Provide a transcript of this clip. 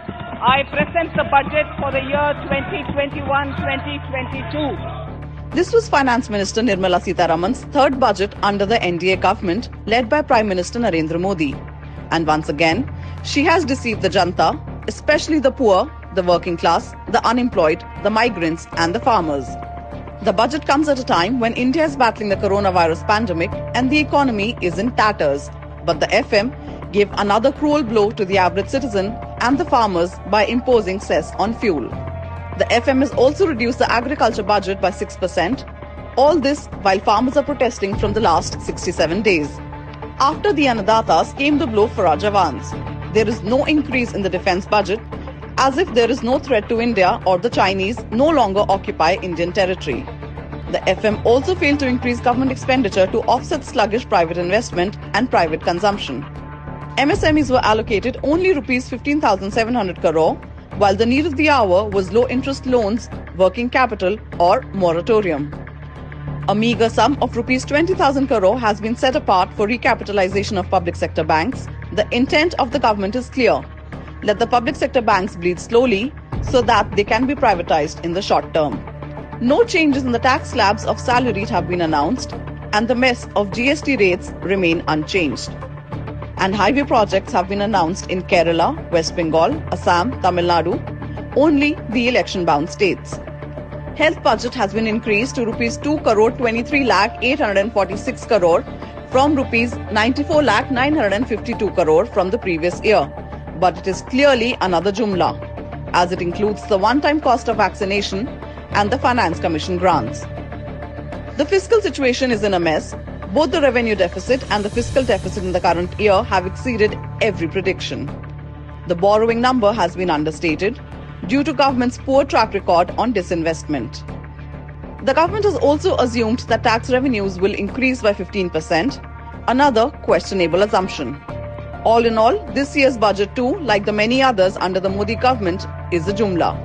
I present the budget for the year 2021-2022. This was Finance Minister Nirmala Sitharaman's third budget under the NDA government led by Prime Minister Narendra Modi. And once again, she has deceived the Janta, especially the poor, the working class, the unemployed, the migrants and the farmers. The budget comes at a time when India is battling the coronavirus pandemic and the economy is in tatters. But the FM gave another cruel blow to the average citizen and the farmers by imposing cess on fuel. The FM has also reduced the agriculture budget by 6%. All this while farmers are protesting from the last 67 days. After the Annadatas came the blow for our Jawans. There is no increase in the defence budget, as if there is no threat to India or the Chinese no longer occupy Indian territory. The FM also failed to increase government expenditure to offset sluggish private investment and private consumption. MSMEs were allocated only Rs 15,700 crore, while the need of the hour was low-interest loans, working capital or moratorium. A meagre sum of Rs 20,000 crore has been set apart for recapitalization of public sector banks. The intent of the government is clear. Let the public sector banks bleed slowly so that they can be privatized in the short term. No changes in the tax slabs of salaried have been announced, and the mess of GST rates remain unchanged. And highway projects have been announced in Kerala, West Bengal, Assam, Tamil Nadu, only the election-bound states. Health budget has been increased to Rs 2 crore 23 lakh 846 crore from Rs 94 lakh 952 crore from the previous year. But it is clearly another Jumla, as it includes the one-time cost of vaccination and the Finance Commission grants. The fiscal situation is in a mess. Both the revenue deficit and the fiscal deficit in the current year have exceeded every prediction. The borrowing number has been understated due to government's poor track record on disinvestment. The government has also assumed that tax revenues will increase by 15%, another questionable assumption. All in all, this year's budget too, like the many others under the Modi government, is a Jumla.